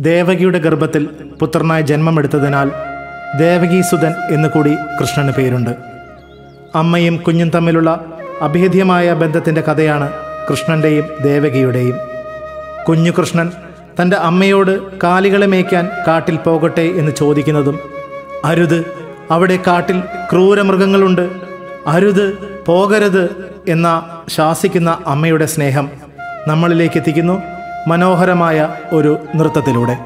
ദേവകിയുടെ ഗർഭത്തിൽ പുത്രനായി ജന്മമെടുത്തതിനാൽ ദേവകീസുതൻ എന്നുകൂടി കൃഷ്ണന് പേരുണ്ട്. അമ്മയും കുഞ്ഞും തമ്മിലുള്ള അഭേദ്യമായ ബന്ധത്തിൻ്റെ കഥയാണ് കൃഷ്ണൻ്റെയും ദേവകിയുടെയും. കുഞ്ഞു കൃഷ്ണൻ തൻ്റെ അമ്മയോട് കാലികളെ മേയ്ക്കാൻ കാട്ടിൽ പോകട്ടെ എന്ന് ചോദിക്കുന്നതും, അരുത്, അവിടെ കാട്ടിൽ ക്രൂരമൃഗങ്ങളുണ്ട്, അരുത്, പോകരുത് എന്ന ശാസിക്കുന്ന അമ്മയുടെ സ്നേഹം നമ്മളിലേക്ക് എത്തിക്കുന്നു മനോഹരമായ ഒരു നൃത്തത്തിലൂടെ.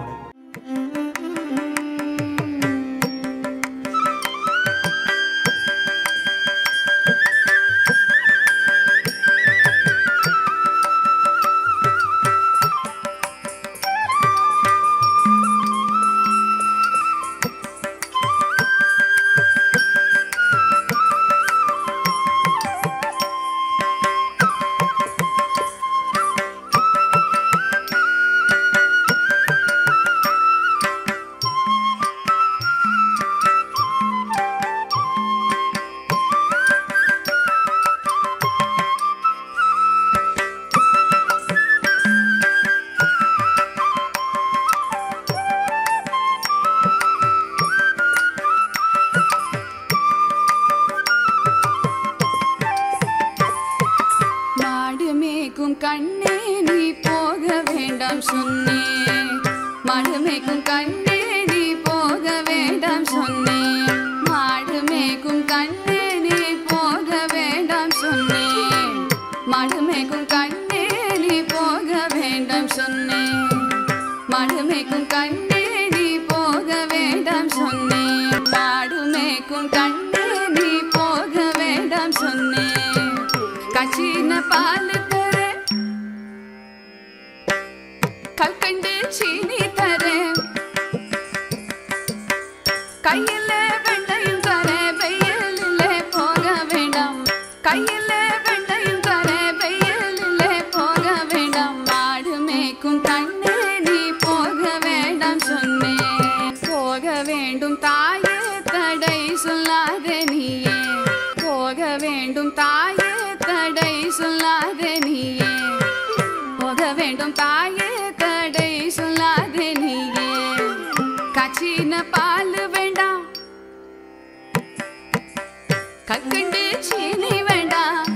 கண்ணே நீ போக வேண்டாம் சொன்னேன், மாடு மேய்க்கும் கண்ணே நீ போக வேண்டாம் சொன்னேன், மாடு மேய்க்கும் கண்ணே நீ போக வேண்டாம் சொன்னேன், மாடு மேய்க்கும் கண்ணே நீ போக வேண்டாம் சொன்னேன், மாடு மேய்க்கும் கண்ணே நீ போக வேண்டாம் சொன்னேன், மாடு மேய்க்கும் கண்ணே நீ போக வேண்டாம் சொன்னேன், கச்சின பால் கல்கண்டு சீனி தரேன், கையில வெண்டையும் தரேன், வெயிலிலே போக வேண்டாம், கையில வெண்டையும் தரேன், வெயிலிலே போக வேண்டாம், மாடு மேய்க்கும் கண்ணே நீ போக வேண்டாம் சொன்னேன், போக வேண்டும் தாயே தடை சொல்லாதே நீயே, போக வேண்டும் தாயே தடை சொல்லாதே நீயே, போக வேண்டும் தாயே தடை சொல்லாதே நீயே, காய்ச்சின பால் வேண்டாம், கற்கண்டு சீனி வேண்டாம்,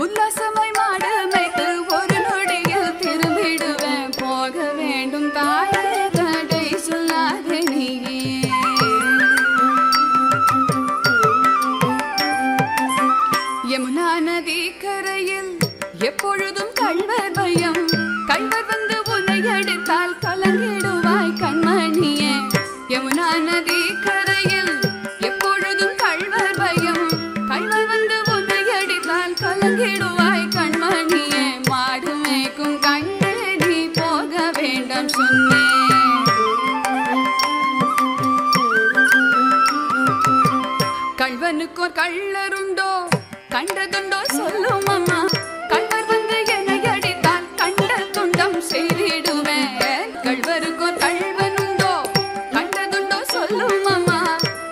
உல்லாசமாய் மாடு மேய்த்து ஒரு நொடியில் திரும்பிடுவேன், போக வேண்டும் தாயே தடை சொல்லாதே நீயே. யமுனா நதி கரையில் எப்பொழுதும் கள்வர் பயம், கள்வர் வந்து உன்னை அடித்தால் கலங்கிடுவாய் கண்மணியே, யமுனா நதி கரையில் எப்பொழுதும் கள்வர் பயம், கள்வர் வந்து உன்னை அடித்தால் கலங்கிடுவாய் கண்மணியே, மாடு மேய்க்கும் கண்ணே நீ போக வேண்டாம் சொன்னேன், கள்வனுக்கோர் கள்ளருண்டோ கண்டதுண்டோ சொல்லும் அம்மா, கள்வர் வந்து என்னை அடித்தால் கண்ட துண்டம் செய்திடுவேன், கள்வருக்கோர் கள்வனுண்டோ கண்டதுண்டோ சொல்லும் அம்மா,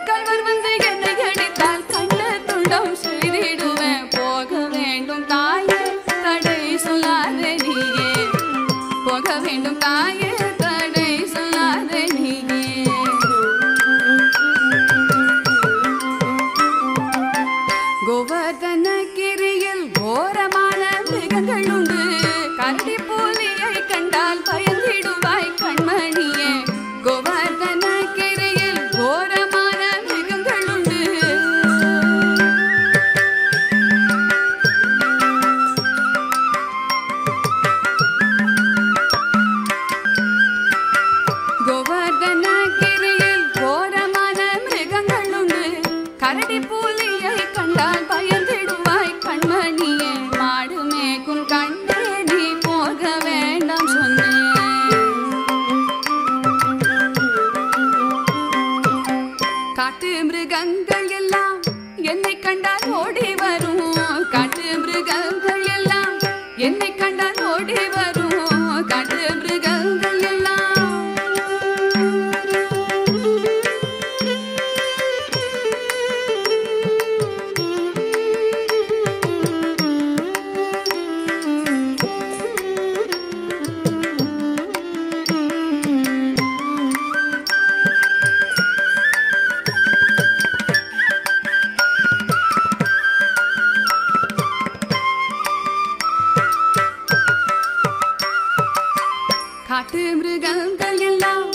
கள்வர் வந்து என்னை அடித்தால் கண்ட துண்டம் செய்திடுவேன், போக வேண்டும் தாயே தடை சொல்லாதே நீயே, போக வேண்டும் தாயே தடை சொல்லாதே நீயே. கோவர்தனகிரியில் கோரமான மிருகங்கள் உண்டு, கரடி புலியை கண்டால் பயந்திடுவாய் கண்மணியே, கோவர்தனகிரியில் கோரமான மிருகங்கள் உண்டு, காட்டு மிருகங்கள் எல்லாம்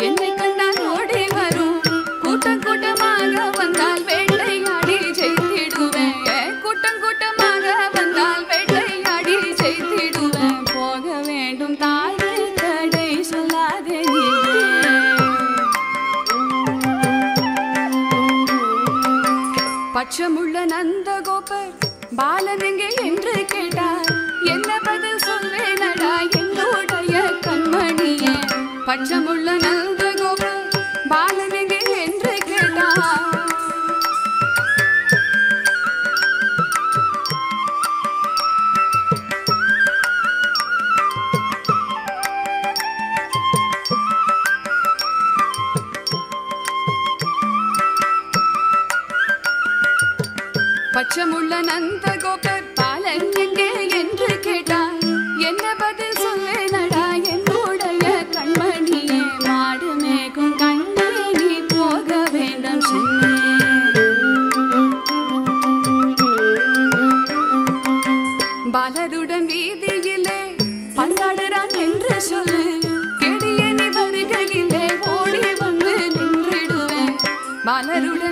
என்னை கண்டால் ஓடி வரும். கூட்டம் கூட்டமாக வந்தால் வேட்டையாடி செய்திடுவேன். கூட்டம் கூட்டமாக வந்தால் வேட்டையாடி செய்திடுவேன். போக வேண்டும் தாயே தடை சொல்லாதே நீ. பச்சமுள்ள நந்தகோபர் பாலன் எங்கே என்று கேட்டார். என்ன பதில் சொல்வேனடா என்னுடைய கண்மணியே. பச்சமுள்ள நந்தகோபர் பாலன் எங்கே என்று கேட்டார். பச்சமுள்ள நந்தகோபர் பாலன் எங்கே என்று கேட்டார். என்ன பதில் சொல்வேனடா என்னுடைய கண்மணியே. மாடு மேகும் கண்ணே நீ போக வேண்டாம் சொன்னே. பாலருடன் வீதியிலே பந்தாடுறான் என்று சொல்லு. கெடிய நீ வருகையிலே ஓடி வந்து நின்றிடுவேன். பாலருடன்